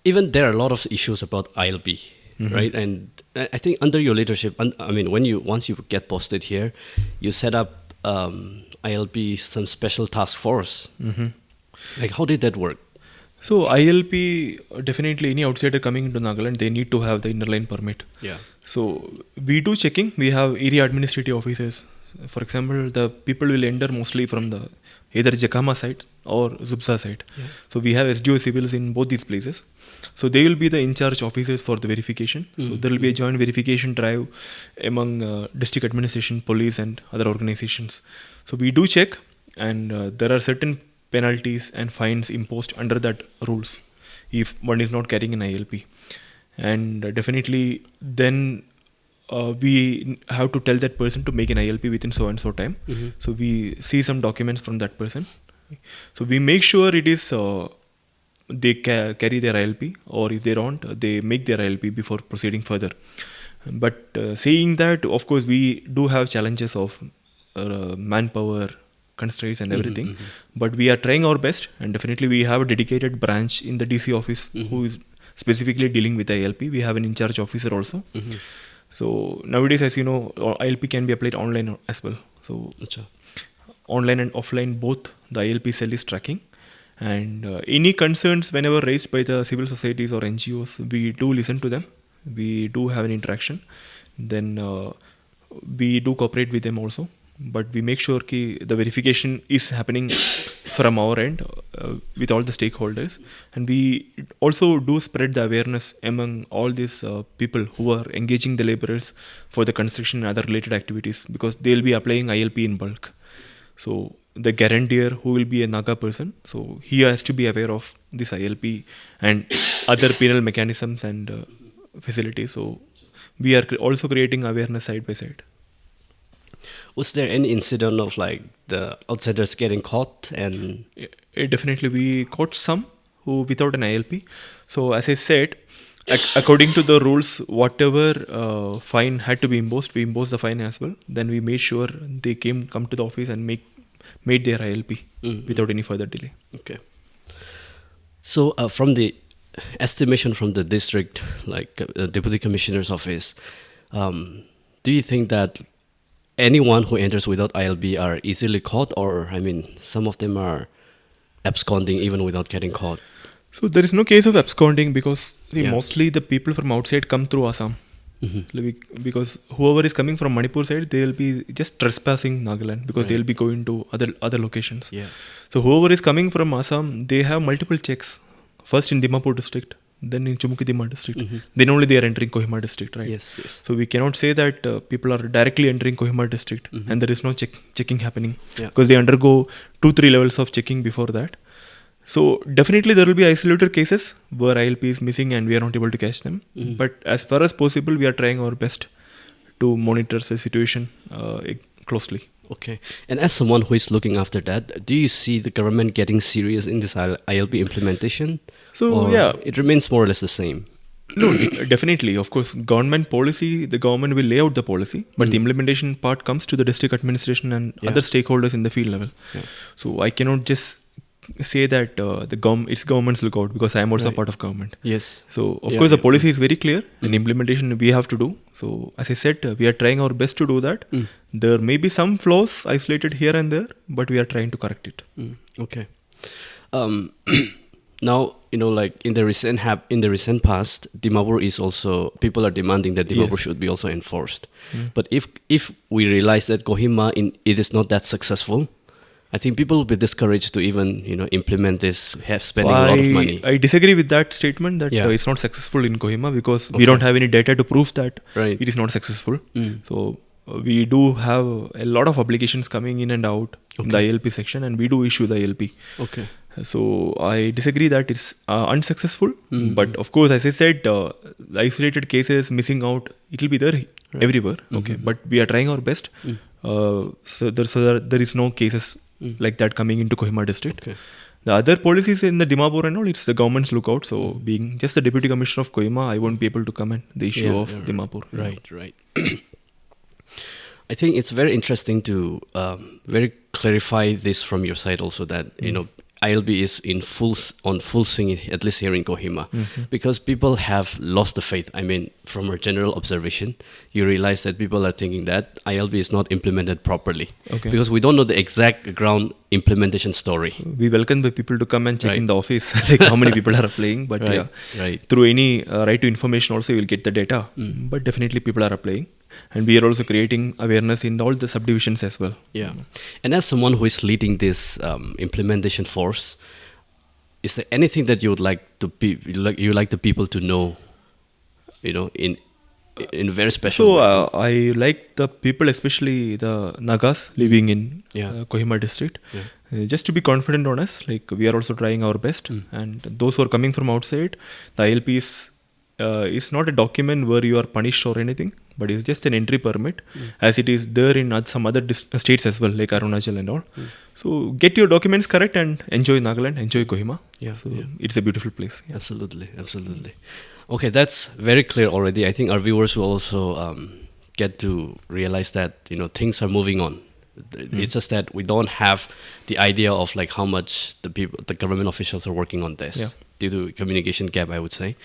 Even there are a lot of issues about ILP, right? And I think under your leadership, I mean, once you get posted here, you set up ILP some special task force. Like, how did that work? So ILP, definitely any outsider coming into Nagaland, they need to have the inner line permit. Yeah. So we do checking. We have area administrative offices. For example, the people will enter mostly from the either Jakama side or Zubsa side. Yeah. So we have SDO civils in both these places. So they will be the in-charge officers for the verification. So there will be a joint verification drive among district administration, police and other organizations. So we do check, and there are certain penalties and fines imposed under that rules if one is not carrying an ILP. And definitely then we have to tell that person to make an ILP within so and so time. So we see some documents from that person. So we make sure it is they carry their ILP, or if they don't, they make their ILP before proceeding further. But saying that, of course, we do have challenges of manpower constraints and everything, but we are trying our best, and definitely we have a dedicated branch in the DC office who is specifically dealing with ILP. We have an in-charge officer also. So nowadays, as you know, ILP can be applied online as well. So online and offline, both the ILP cell is tracking. And any concerns whenever raised by the civil societies or NGOs, we do listen to them. We do have an interaction. Then we do cooperate with them also. But we make sure the verification is happening from our end with all the stakeholders. And we also do spread the awareness among all these people who are engaging the laborers for the construction and other related activities, because they'll be applying ILP in bulk. So the guarantor, who will be a Naga person, so he has to be aware of this ILP and other penal mechanisms and facilities. So we are also creating awareness side by side. Was there any incident of like the outsiders getting caught? And Definitely we caught some who without an ILP. So as I said, according to the rules, whatever fine had to be imposed, we imposed the fine as well. Then we made sure they come to the office and made their ILP without any further delay. Okay. So from the estimation from the district, like Deputy Commissioner's office, do you think that anyone who enters without ILP are easily caught, or I mean, some of them are absconding even without getting caught? So there is no case of absconding, because mostly the people from outside come through Assam. Because whoever is coming from Manipur side, they will be just trespassing Nagaland, because they will be going to other locations. So whoever is coming from Assam, they have multiple checks. First in Dimapur district, then in Chumukidima district. Then only they are entering Kohima district, right? Yes. So we cannot say that people are directly entering Kohima district and there is no checking happening, because they undergo 2-3 levels of checking before that. So definitely there will be isolated cases where ILP is missing and we are not able to catch them. But as far as possible, we are trying our best to monitor the situation closely. Okay. And as someone who is looking after that, do you see the government getting serious in this ILP implementation? So it remains more or less the same. No, definitely. Of course, government policy, the government will lay out the policy, but the implementation part comes to the district administration and other stakeholders in the field level. So I cannot just say that it's government's lookout, because I am also a part of government. Yes. So of course the policy is very clear, and implementation we have to do. So as I said, we are trying our best to do that. There may be some flaws isolated here and there, but we are trying to correct it. Okay. Now, like in the recent past, Dimapur is also, people are demanding that Dimapur should be also enforced. But if we realize that Kohima it is not that successful, I think people will be discouraged to even implement this, spending a lot of money. I disagree with that statement that it's not successful in Kohima, because we don't have any data to prove that it is not successful. So we do have a lot of applications coming in and out in the ILP section, and we do issue the ILP. Okay. So I disagree that it's unsuccessful. But of course, as I said, the isolated cases missing out, it will be there everywhere. Okay. But we are trying our best. So there is no cases like that coming into Kohima district. The other policies in the Dimapur and all, it's the government's lookout. So being just the Deputy Commissioner of Kohima, I won't be able to comment the issue of Dimapur. Right. I think it's very interesting to very clarify this from your side also, that ILP is on full swing, at least here in Kohima, because people have lost the faith. I mean, from our general observation, you realize that people are thinking that ILP is not implemented properly, Okay. because we don't know the exact ground implementation story. We welcome the people to come and check Right. in the office, like how many people are applying. But Right, yeah, right. through any right to information also you will get the data. But definitely people are applying, and we are also creating awareness in all the subdivisions as well. Yeah. And as someone who is leading this implementation force, is there anything that you would like to you like the people to know, in a very special So way? I like the people, especially the Nagas living in Yeah. Kohima district, Yeah. just to be confident on us. Like we are also trying our best, and those who are coming from outside, the ILP is not a document where you are punished or anything, but it's just an entry permit, as it is there in some other states as well, like Arunachal and all. So get your documents correct and enjoy Nagaland, enjoy Kohima. Yeah, So yeah. it's a beautiful place. Yeah. Absolutely, absolutely. Okay, that's very clear already. I think our viewers will also get to realize that things are moving on. It's just that we don't have the idea of like how much the government officials are working on this Yeah. due to communication gap, I would say.